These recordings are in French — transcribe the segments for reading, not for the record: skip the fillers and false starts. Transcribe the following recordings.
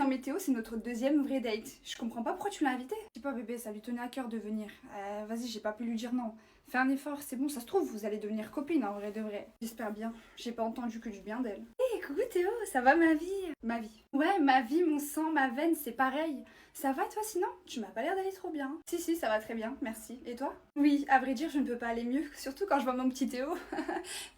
Non mais Théo, c'est notre deuxième vraie date. Je comprends pas pourquoi tu l'as invité. Je sais pas bébé, ça lui tenait à cœur de venir. Vas-y, j'ai pas pu lui dire non. Fais un effort, c'est bon, ça se trouve, vous allez devenir copines en vrai de vrai. J'espère bien. J'ai pas entendu que du bien d'elle. Hé, coucou Théo, ça va ma vie? Ma vie. Ouais, ma vie, mon sang, ma veine, c'est pareil. Ça va toi sinon? Tu m'as pas l'air d'aller trop bien. Si, ça va très bien, merci. Et toi? Oui, à vrai dire, je ne peux pas aller mieux, surtout quand je vois mon petit Théo.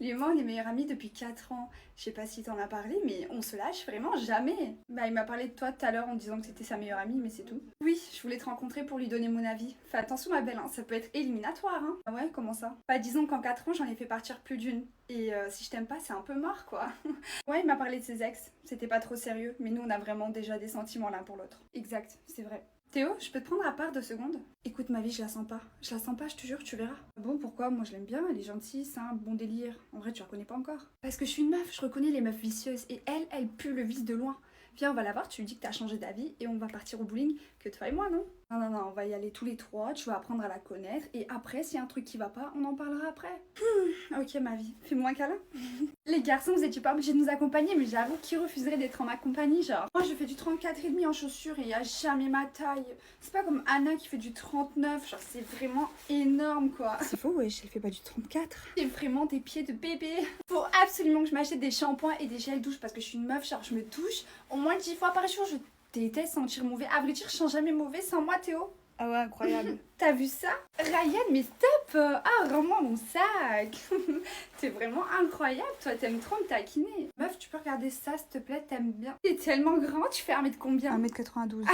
Lui et moi, on est meilleurs amis depuis 4 ans. Je sais pas si t'en as parlé, mais on se lâche vraiment jamais. Bah, il m'a parlé de toi tout à l'heure en disant que c'était sa meilleure amie, mais c'est tout. Oui, je voulais te rencontrer pour lui donner mon avis. Fais attention ma belle, hein, ça peut être éliminatoire, hein. Ah ouais, comment ça? Bah, disons qu'en 4 ans, j'en ai fait partir plus d'une. Et si je t'aime pas, c'est un peu mort, quoi. Ouais, il m'a parlé de ses ex. C'était pas trop sérieux, mais nous, on a vraiment déjà des sentiments l'un pour l'autre. Exact, c'est vrai. Théo, je peux te prendre à part 2 secondes? Écoute, ma vie, je la sens pas. Je la sens pas, je te jure, tu verras. Bon, pourquoi? Moi, je l'aime bien, elle est gentille, simple, bon délire. En vrai, tu la reconnais pas encore. Parce que je suis une meuf, je reconnais les meufs vicieuses. Et elle pue le vice de loin. Viens, on va la voir, tu lui dis que t'as changé d'avis et on va partir au bowling, que toi et moi, non? Non, on va y aller tous les trois, tu vas apprendre à la connaître. Et après, s'il y a un truc qui va pas, on en parlera après. Ok, ma vie, fais-moi un câlin. Les garçons, vous étiez pas obligés de nous accompagner, mais j'avoue, qui refuserait d'être en ma compagnie, genre? Moi, je fais du 34,5 en chaussures et il y a jamais ma taille. C'est pas comme Anna qui fait du 39, genre c'est vraiment énorme, quoi. C'est faux, wesh, elle fait pas du 34. J'ai vraiment des pieds de bébé. Faut absolument que je m'achète des shampoings et des gels douche parce que je suis une meuf, genre je me douche au moins 10 fois par jour. Je déteste sentir mauvais. À vrai dire, je sens jamais mauvais sans moi, Théo. Ah ouais, incroyable. T'as vu ça? Ryan, mais stop! Ah, rends-moi mon sac! T'es vraiment incroyable, toi, t'aimes trop me taquiner. Meuf, tu peux regarder ça, s'il te plaît, t'aimes bien. T'es tellement grand, tu fais 1 mètre combien? 1 m 92.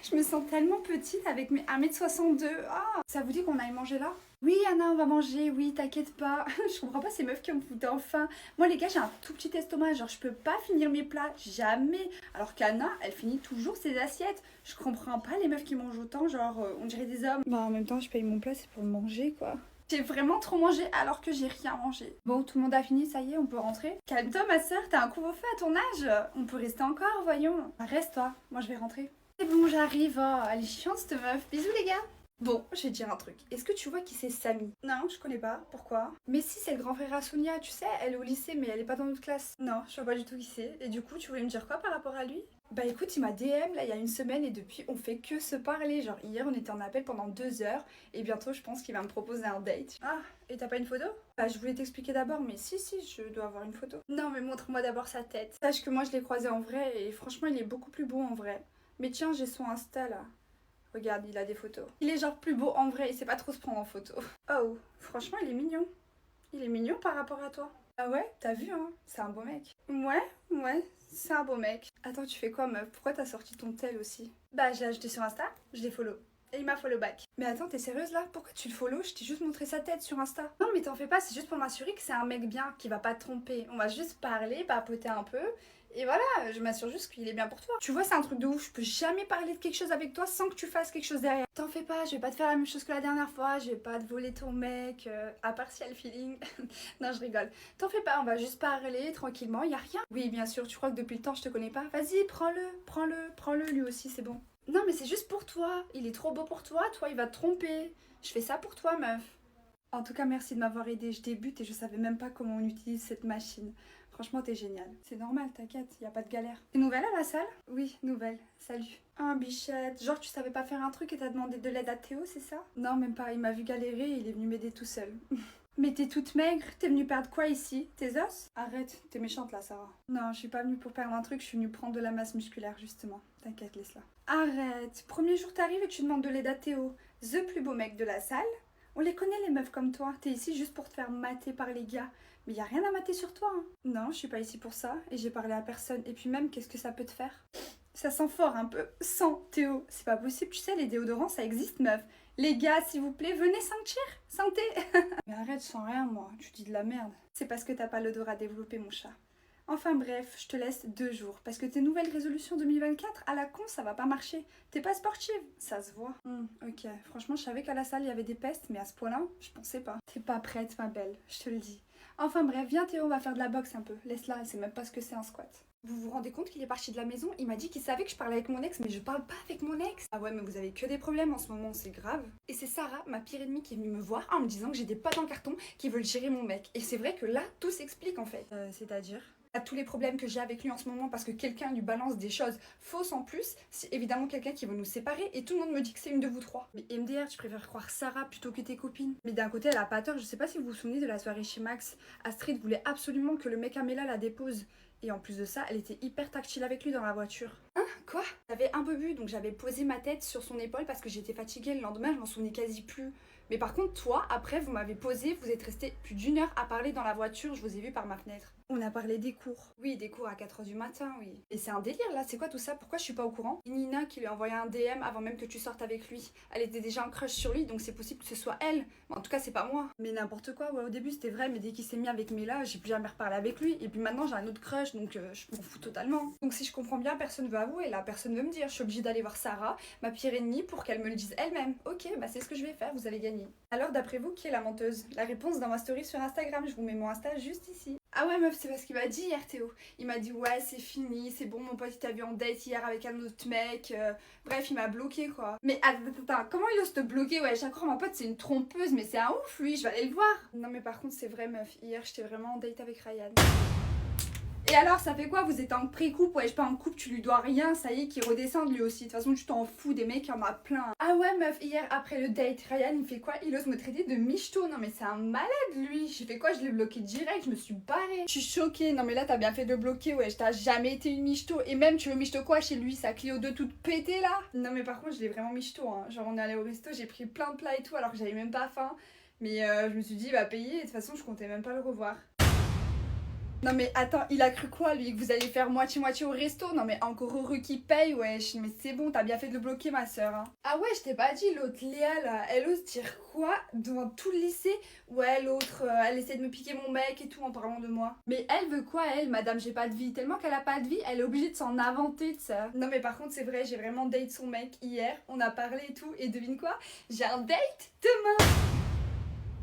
Je me sens tellement petite avec mes 1 m 62. Ah, ça vous dit qu'on aille manger là? Oui, Anna, on va manger, oui, t'inquiète pas. Je comprends pas ces meufs qui me foutent enfin. Moi, les gars, j'ai un tout petit estomac, genre je peux pas finir mes plats, jamais. Alors qu'Anna, elle finit toujours ses assiettes. Je comprends pas les meufs qui mangent autant, genre on dirait des hommes. Bah, en même temps, je paye mon plat, c'est pour le manger, quoi. J'ai vraiment trop mangé alors que j'ai rien mangé. Bon, tout le monde a fini, ça y est, on peut rentrer. Calme-toi, ma soeur, t'as un couvre-feu à ton âge. On peut rester encore, voyons. Reste-toi, moi je vais rentrer. C'est bon, j'arrive. Oh, elle est chiante, cette meuf. Bisous, les gars. Bon, je vais te dire un truc. Est-ce que tu vois qui c'est Samy? Non, je connais pas. Pourquoi? Mais si, c'est le grand frère à Sonia, tu sais, elle est au lycée, mais elle est pas dans notre classe. Non, je vois pas du tout qui c'est. Et du coup, tu voulais me dire quoi par rapport à lui? Bah écoute, il m'a DM là il y a une semaine et depuis on fait que se parler. Genre hier on était en appel pendant 2 heures et bientôt je pense qu'il va me proposer un date. Ah, et t'as pas une photo? Bah je voulais t'expliquer d'abord, mais si, je dois avoir une photo. Non mais montre-moi d'abord sa tête. Sache que moi je l'ai croisé en vrai et franchement il est beaucoup plus beau en vrai. Mais tiens, j'ai son Insta là. Regarde, il a des photos. Il est genre plus beau en vrai, il sait pas trop se prendre en photo. Oh, franchement il est mignon. Il est mignon par rapport à toi. Ah ouais, t'as vu hein, c'est un beau mec. Ouais, c'est un beau mec. Attends, tu fais quoi meuf? Pourquoi t'as sorti ton tel aussi? Bah je l'ai ajouté sur Insta, je l'ai follow. Et il m'a follow back. Mais attends, t'es sérieuse là? Pourquoi tu le follow? Je t'ai juste montré sa tête sur Insta. Non mais t'en fais pas, c'est juste pour m'assurer que c'est un mec bien, qui va pas te tromper. On va juste parler, papoter un peu. Et voilà, je m'assure juste qu'il est bien pour toi. Tu vois, c'est un truc de ouf, je peux jamais parler de quelque chose avec toi sans que tu fasses quelque chose derrière. T'en fais pas, je vais pas te faire la même chose que la dernière fois, je vais pas te voler ton mec, à part si y a le feeling. Non, je rigole. T'en fais pas, on va juste parler tranquillement, y a rien. Oui, bien sûr, tu crois que depuis le temps je te connais pas? Vas-y, prends-le lui aussi, c'est bon. Non, mais c'est juste pour toi, il est trop beau pour toi, toi il va te tromper. Je fais ça pour toi, meuf. En tout cas, merci de m'avoir aidé. Je débute et je savais même pas comment on utilise cette machine. Franchement, t'es génial. C'est normal, t'inquiète, y a pas de galère. T'es nouvelle à la salle? Oui, nouvelle. Salut. Oh, bichette. Genre, tu savais pas faire un truc et t'as demandé de l'aide à Théo, c'est ça? Non, même pas. Il m'a vu galérer et il est venu m'aider tout seul. Mais t'es toute maigre, t'es venue perdre quoi ici? Tes os? Arrête, t'es méchante là, Sarah. Non, je suis pas venue pour perdre un truc, je suis venue prendre de la masse musculaire, justement. T'inquiète, laisse-la. Arrête. Premier jour, t'arrives et tu demandes de l'aide à Théo. The plus beau mec de la salle. On les connaît les meufs comme toi, t'es ici juste pour te faire mater par les gars. Mais y a rien à mater sur toi hein. Non, je suis pas ici pour ça et j'ai parlé à personne. Et puis même, qu'est-ce que ça peut te faire? Ça sent fort un peu. Sans Théo, c'est pas possible, tu sais, les déodorants ça existe meuf. Les gars, s'il vous plaît, venez sentir. Santé. Mais arrête, je sens rien moi, tu dis de la merde. C'est parce que t'as pas l'odorat développé mon chat. Enfin bref, je te laisse 2 jours. Parce que tes nouvelles résolutions 2024, à la con, ça va pas marcher. T'es pas sportive, ça se voit. Ok, franchement, je savais qu'à la salle, il y avait des pestes, mais à ce point-là, je pensais pas. T'es pas prête, ma belle, je te le dis. Enfin bref, viens Théo, on va faire de la boxe un peu. Laisse-la, elle sait même pas ce que c'est un squat. Vous vous rendez compte qu'il est parti de la maison? Il m'a dit qu'il savait que je parlais avec mon ex, mais je parle pas avec mon ex. Ah ouais, mais vous avez que des problèmes en ce moment, c'est grave. Et c'est Sarah, ma pire ennemie, qui est venue me voir en me disant que j'ai des potes en carton qui veulent gérer mon mec. Et c'est vrai que là, tout s'explique en fait. C'est-à-dire? À tous les problèmes que j'ai avec lui en ce moment parce que quelqu'un lui balance des choses fausses en plus, c'est évidemment quelqu'un qui veut nous séparer et tout le monde me dit que c'est une de vous trois. Mais MDR, tu préfères croire Sarah plutôt que tes copines. Mais d'un côté, elle a pas tort, je sais pas si vous vous souvenez de la soirée chez Max. Astrid voulait absolument que le mec Amela la dépose. Et en plus de ça, elle était hyper tactile avec lui dans la voiture. Hein? Quoi? J'avais un peu bu, donc j'avais posé ma tête sur son épaule parce que j'étais fatiguée. Le lendemain, je m'en souvenais quasi plus. Mais par contre, toi, après, vous m'avez posé, vous êtes resté plus d'1 heure à parler dans la voiture, je vous ai vu par ma fenêtre. On a parlé des cours. Oui, des cours à 4h du matin, oui. Et c'est un délire là, c'est quoi tout ça? Pourquoi je suis pas au courant? Nina qui lui a envoyé un DM avant même que tu sortes avec lui. Elle était déjà en crush sur lui, donc c'est possible que ce soit elle. Mais en tout cas, c'est pas moi. Mais n'importe quoi, ouais, au début c'était vrai, mais dès qu'il s'est mis avec Mela, j'ai plus jamais reparlé avec lui. Et puis maintenant j'ai un autre crush, donc je m'en fous totalement. Donc si je comprends bien, personne veut avouer là, personne veut me dire. Je suis obligée d'aller voir Sarah, ma pire ennemie, pour qu'elle me le dise elle-même. Ok, bah c'est ce que je vais faire, vous allez gagner. Alors d'après vous, qui est la menteuse? La réponse dans ma story sur Instagram, je vous mets mon Insta juste ici. Ah ouais meuf, c'est parce qu'il m'a dit hier Théo. Il m'a dit ouais c'est fini, c'est bon mon pote il t'a vu en date hier avec un autre mec. Bref il m'a bloqué quoi. Mais attends, comment il ose te bloquer? Ouais chaque fois mon pote c'est une trompeuse mais c'est un ouf lui, je vais aller le voir. Non mais par contre c'est vrai meuf, hier j'étais vraiment en date avec Ryan. Et alors, ça fait quoi? Vous êtes en pré-couple? Ouais, je suis pas en couple, tu lui dois rien, ça y est, qu'il redescende lui aussi. De toute façon, tu t'en fous, des mecs, il y en a plein. Ah ouais, meuf, hier, après le date, Ryan, il fait quoi? Il ose me traiter de michto. Non, mais c'est un malade, lui. J'ai fait quoi? Je l'ai bloqué direct, je me suis barrée. Je suis choquée. Non, mais là, t'as bien fait de le bloquer, ouais. T'as jamais été une michto. Et même, tu veux michto quoi chez lui? Sa Clio 2 toute pétée, là? Non, mais par contre, je l'ai vraiment michto, hein. Genre, on est allé au resto, j'ai pris plein de plats et tout, alors que j'avais même pas faim. Mais je me suis dit, il va payer, et de toute façon, je comptais même pas le revoir. Non mais attends, il a cru quoi lui? Que vous allez faire moitié-moitié au resto? Non mais encore heureux qu'il paye, wesh. Mais c'est bon, t'as bien fait de le bloquer ma soeur. Hein. Ah ouais, je t'ai pas dit, l'autre Léa là, elle ose dire quoi devant tout le lycée? Ouais, l'autre, elle essaie de me piquer mon mec et tout en parlant de moi. Mais elle veut quoi elle, madame j'ai pas de vie? Tellement qu'elle a pas de vie, elle est obligée de s'en inventer de ça. Non mais par contre c'est vrai, j'ai vraiment date son mec hier, on a parlé et tout, et devine quoi? J'ai un date demain!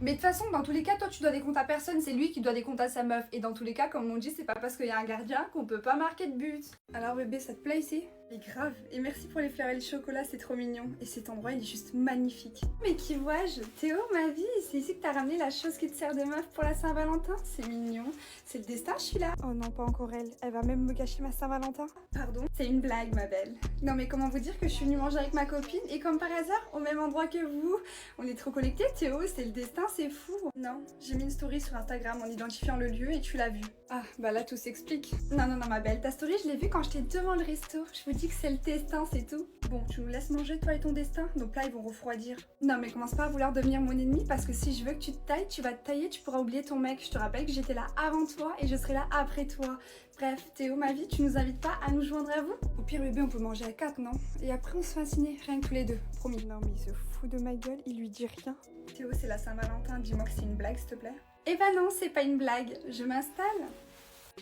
Mais de toute façon, dans tous les cas, toi tu dois des comptes à personne, c'est lui qui doit des comptes à sa meuf. Et dans tous les cas, comme on dit, c'est pas parce qu'il y a un gardien qu'on peut pas marquer de but. Alors bébé, ça te plaît ici? Mais grave, et merci pour les fleurs et le chocolat, c'est trop mignon. Et cet endroit, il est juste magnifique. Mais qui vois-je? Théo, ma vie, c'est ici que t'as ramené la chose qui te sert de meuf pour la Saint-Valentin? C'est mignon. C'est le destin, je suis là. Oh non, pas encore elle. Elle va même me gâcher ma Saint-Valentin. Pardon? C'est une blague, ma belle. Non mais comment vous dire que je suis venue manger avec ma copine et comme par hasard, au même endroit que vous. On est trop connectés, Théo, c'est le destin, c'est fou. Non, j'ai mis une story sur Instagram en identifiant le lieu et tu l'as vu. Ah, bah là tout s'explique. Non, ma belle, ta story, je l'ai vue quand j'étais devant le resto. Je vous dis que c'est le destin, c'est tout. Bon, tu nous laisses manger, toi et ton destin? Donc là, ils vont refroidir. Non, mais commence pas à vouloir devenir mon ennemi parce que si je veux que tu te tailles, tu vas te tailler, tu pourras oublier ton mec. Je te rappelle que j'étais là avant toi et je serai là après toi. Bref, Théo, ma vie, tu nous invites pas à nous joindre à vous? Au pire, bébé, on peut manger à 4, non? Et après, on se fait un ciné, rien que tous les deux, promis. Non, mais il se fout de ma gueule, il lui dit rien. Théo, c'est la Saint-Valentin, dis-moi que c'est une blague, s'il te plaît. Eh ben non, c'est pas une blague, je m'installe.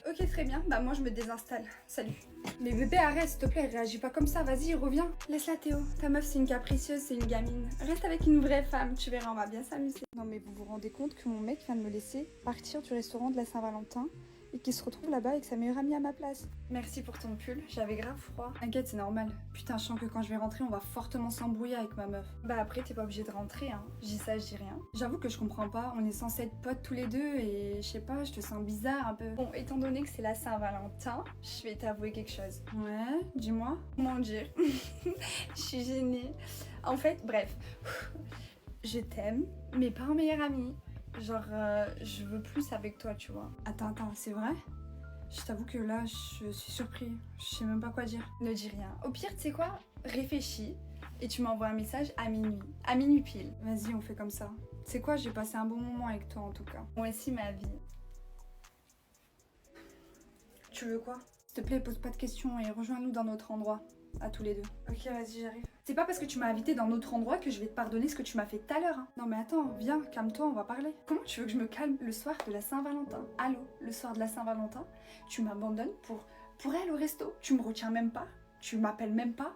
Ok, très bien, bah moi je me désinstalle. Salut. Mais bébé, arrête, s'il te plaît, réagis pas comme ça, vas-y, reviens. Laisse-la Théo, ta meuf c'est une capricieuse, c'est une gamine. Reste avec une vraie femme, tu verras, on va bien s'amuser. Non mais vous vous rendez compte que mon mec vient de me laisser partir du restaurant de la Saint-Valentin et qu'il se retrouve là-bas avec sa meilleure amie à ma place. Merci pour ton pull, j'avais grave froid. T'inquiète, c'est normal. Putain, je sens que quand je vais rentrer, on va fortement s'embrouiller avec ma meuf. Bah après, t'es pas obligé de rentrer, hein. Je dis ça, je dis rien. J'avoue que je comprends pas, on est censés être potes tous les deux et je sais pas, je te sens bizarre un peu. Bon, étant donné que c'est la Saint-Valentin, je vais t'avouer quelque chose. Ouais, dis-moi. Comment dire? Je suis gênée. En fait, bref, je t'aime, mais pas en meilleure amie. Genre, je veux plus avec toi, tu vois. Attends, c'est vrai? Je t'avoue que là, je suis surpris. Je sais même pas quoi dire. Ne dis rien. Au pire, tu sais quoi? Réfléchis et tu m'envoies un message à minuit. À minuit pile. Vas-y, on fait comme ça. Tu sais quoi? J'ai passé un bon moment avec toi en tout cas. Moi aussi, ma vie. Tu veux quoi? S'il te plaît, pose pas de questions et rejoins-nous dans notre endroit. À tous les deux. Ok, vas-y, j'arrive. C'est pas parce que tu m'as invité dans notre endroit que je vais te pardonner ce que tu m'as fait tout à l'heure. Hein. Non mais attends, viens, calme-toi, on va parler. Comment tu veux que je me calme le soir de la Saint-Valentin? Allô, le soir de la Saint-Valentin, tu m'abandonnes pour elle au resto. Tu me retiens même pas. Tu m'appelles même pas?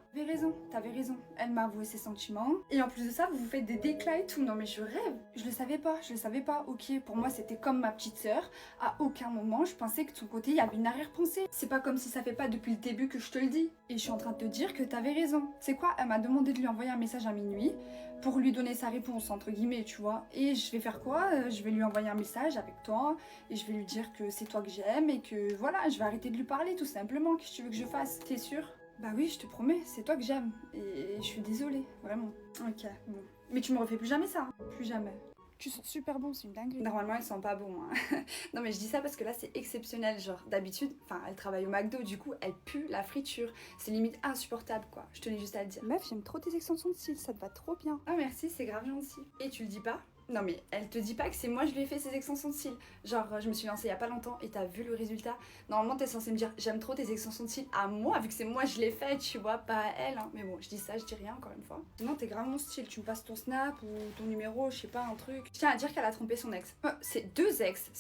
T'avais raison. Elle m'a avoué ses sentiments. Et en plus de ça, vous vous faites des déclats et tout. Non mais je rêve. Je le savais pas. Ok, pour moi c'était comme ma petite sœur. À aucun moment je pensais que de son côté il y avait une arrière-pensée. C'est pas comme si ça fait pas depuis le début que je te le dis. Et je suis en train de te dire que t'avais raison. C'est quoi? Elle m'a demandé de lui envoyer un message à minuit pour lui donner sa réponse entre guillemets, tu vois. Et je vais faire quoi? Je vais lui envoyer un message avec toi et je vais lui dire que c'est toi que j'aime et que voilà, je vais arrêter de lui parler tout simplement. Qu'est-ce que tu veux que je fasse? T'es sûre? Bah oui, je te promets, c'est toi que j'aime. Et je suis désolée, vraiment. Ok, bon. Mais tu me refais plus jamais ça, hein. Plus jamais. Tu sens super bon, c'est une dinguerie. Normalement, elle sent pas bon. Hein. Non, mais je dis ça parce que là, c'est exceptionnel. Genre, d'habitude, enfin, elle travaille au McDo, du coup, elle pue la friture. C'est limite insupportable, quoi. Je tenais juste à le dire. Meuf, j'aime trop tes extensions de cils, ça te va trop bien. Ah, merci, c'est grave gentil. Et tu le dis pas? Non mais elle te dit pas que c'est moi je lui ai fait ces extensions de cils. Genre je me suis lancée il y a pas longtemps et t'as vu le résultat. Normalement t'es censée me dire j'aime trop tes extensions de cils à moi vu que c'est moi je l'ai fait, tu vois, pas à elle. Hein. Mais bon je dis ça, je dis rien encore une fois. Non t'es grave mon style, tu me passes ton snap ou ton numéro, je sais pas, un truc. Je tiens à dire qu'elle a trompé son ex. C'est deux ex,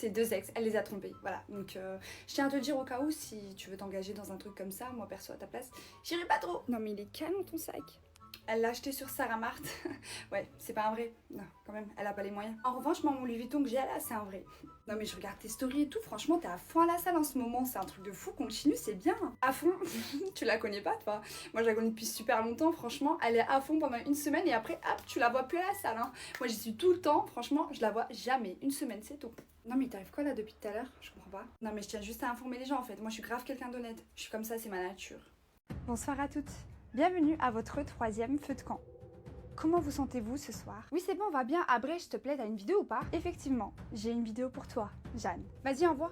elle les a trompés. Voilà, donc je tiens à te dire au cas où si tu veux t'engager dans un truc comme ça, moi perso à ta place, j'irai pas trop. Non mais il est canon ton sac. Elle l'a acheté sur Sarah Mart. Ouais, c'est pas un vrai. Non, quand même, elle a pas les moyens. En revanche, moi, mon Louis Vuitton que j'ai là, c'est un vrai. Non, mais je regarde tes stories et tout. Franchement, t'es à fond à la salle en ce moment. C'est un truc de fou. Continue, c'est bien. À fond. Tu la connais pas, toi? Moi, je la connais depuis super longtemps. Franchement, elle est à fond pendant une semaine et après, hop, tu la vois plus à la salle. Hein. Moi, j'y suis tout le temps. Franchement, je la vois jamais. Une semaine, c'est tout. Non, mais t'arrives quoi là depuis tout à l'heure? Je comprends pas. Non, mais je tiens juste à informer les gens en fait. Moi, je suis grave quelqu'un d'honnête. Je suis comme ça, c'est ma nature. Bonsoir à toutes. Bienvenue à votre 3e feu de camp. Comment vous sentez-vous ce soir? Oui, c'est bon, on va bien. Abré, je te plaît, t'as une vidéo ou pas? Effectivement, j'ai une vidéo pour toi, Jeanne. Vas-y, envoie.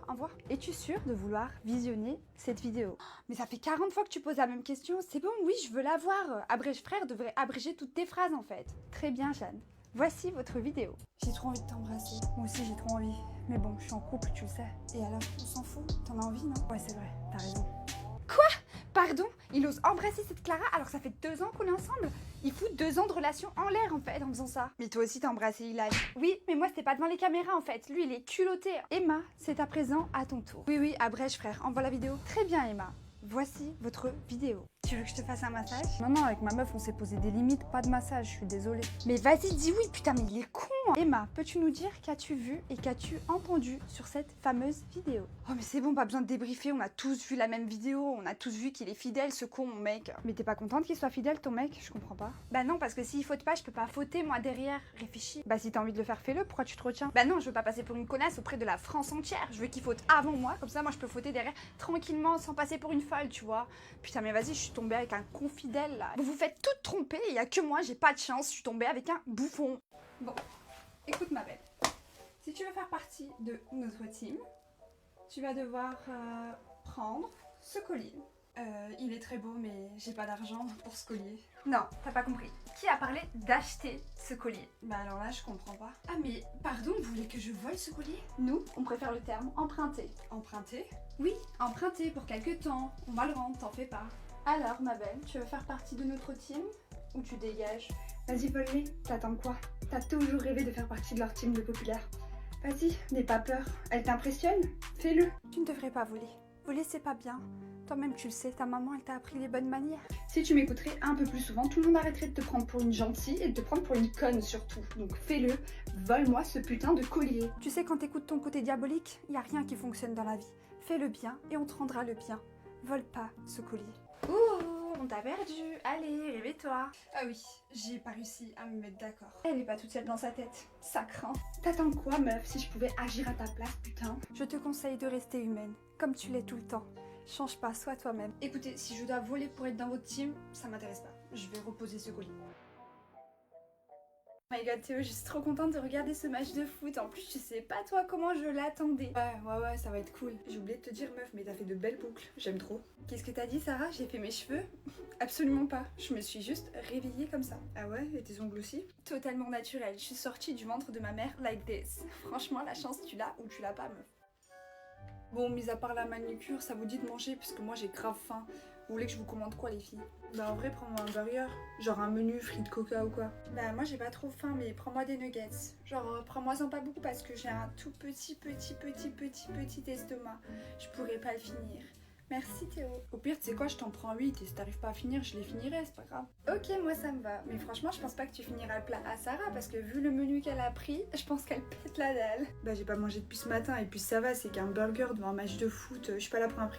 Es-tu sûre de vouloir visionner cette vidéo? Mais ça fait 40 fois que tu poses la même question. C'est bon, oui, je veux la voir. Abrège frère devrait abréger toutes tes phrases en fait. Très bien, Jeanne. Voici votre vidéo. J'ai trop envie de t'embrasser. Moi aussi, j'ai trop envie. Mais bon, je suis en couple, tu le sais. Et alors, on s'en fout? T'en as envie, non? Ouais, c'est vrai, t'as raison. Quoi? Pardon? Il ose embrasser cette Clara alors que ça fait 2 ans qu'on est ensemble? Il fout 2 ans de relation en l'air en fait en faisant ça. Mais toi aussi t'as embrassé Hilal. Oui, mais moi c'était pas devant les caméras en fait. Lui il est culotté. Emma, c'est à présent à ton tour. Oui, abrège frère, envoie la vidéo. Très bien Emma. Voici votre vidéo. Tu veux que je te fasse un massage? Non, avec ma meuf, on s'est posé des limites, pas de massage, je suis désolée. Mais vas-y, dis oui, putain, mais il est con. Emma, peux-tu nous dire qu'as-tu vu et qu'as-tu entendu sur cette fameuse vidéo? Oh, mais c'est bon, pas besoin de débriefer, on a tous vu la même vidéo, on a tous vu qu'il est fidèle, ce con, mon mec. Mais t'es pas contente qu'il soit fidèle, ton mec? Je comprends pas. Bah non, parce que s'il faute pas, je peux pas fauter, moi, derrière. Réfléchis. Bah si t'as envie de le faire, fais-le, pourquoi tu te retiens? Bah non, je veux pas passer pour une connasse auprès de la France entière. Je veux qu'il faute avant moi, comme ça, moi, je peux fauter derrière tranquillement, sans passer pour une folle, tu vois. Putain, mais vas-y, je suis tombée avec un confidèle là. Vous vous faites toutes tromper, il y a que moi, j'ai pas de chance, je suis tombée avec un bouffon. Bon, écoute ma belle, si tu veux faire partie de notre team, tu vas devoir prendre ce collier. Il est très beau, mais j'ai pas d'argent pour ce collier. Non, t'as pas compris. Qui a parlé d'acheter ce collier? Bah alors là, je comprends pas. Ah mais, pardon, vous voulez que je vole ce collier? Nous, on préfère le terme emprunter. Emprunter? Oui, emprunter pour quelques temps. On va le rendre, t'en fais pas. Alors, ma belle, tu veux faire partie de notre team ou tu dégages? Vas-y, vole-les. T'attends quoi? T'as toujours rêvé de faire partie de leur team de populaire. Vas-y, n'aie pas peur. Elle t'impressionne? Fais-le. Tu ne devrais pas voler. Voler, c'est pas bien. Toi-même, tu le sais, ta maman, elle t'a appris les bonnes manières. Si tu m'écouterais un peu plus souvent, tout le monde arrêterait de te prendre pour une gentille et de te prendre pour une conne surtout. Donc fais-le, vole-moi ce putain de collier. Tu sais, quand t'écoutes ton côté diabolique, y a rien qui fonctionne dans la vie. Fais le bien et on te rendra le bien. Vole pas ce collier. Ouh, on t'a perdu. Allez, réveille-toi. Ah oui, j'ai pas réussi à me mettre d'accord. Elle est pas toute seule dans sa tête. Ça craint. T'attends quoi, meuf, si je pouvais agir à ta place, putain? Je te conseille de rester humaine, comme tu l'es tout le temps. Change pas, sois toi-même. Écoutez, si je dois voler pour être dans votre team, ça m'intéresse pas. Je vais reposer ce collier. Oh my god Théo, je suis trop contente de regarder ce match de foot. En plus, je sais pas toi comment je l'attendais. Ouais, ça va être cool. J'ai oublié de te dire meuf, mais t'as fait de belles boucles. J'aime trop. Qu'est-ce que t'as dit Sarah? J'ai fait mes cheveux? Absolument pas. Je me suis juste réveillée comme ça. Ah ouais? Et tes ongles aussi? Totalement naturel. Je suis sortie du ventre de ma mère like this. Franchement, la chance tu l'as ou tu l'as pas meuf. Bon, mis à part la manucure, ça vous dit de manger parce que moi j'ai grave faim. Vous voulez que je vous commande quoi les filles? Bah en vrai, prends-moi un burger, genre un menu frites coca ou quoi. Bah moi j'ai pas trop faim, mais prends-moi des nuggets. Genre prends-moi-en pas beaucoup parce que j'ai un tout petit estomac. Je pourrais pas le finir. Merci Théo. Au pire, tu sais quoi, je t'en prends 8 et si t'arrives pas à finir, je les finirai, c'est pas grave. Ok, moi ça me va. Mais franchement, je pense pas que tu finiras le plat à Sarah parce que vu le menu qu'elle a pris, je pense qu'elle pète la dalle. Bah, j'ai pas mangé depuis ce matin et puis ça va, c'est qu'un burger devant un match de foot, je suis pas là pour impressionner.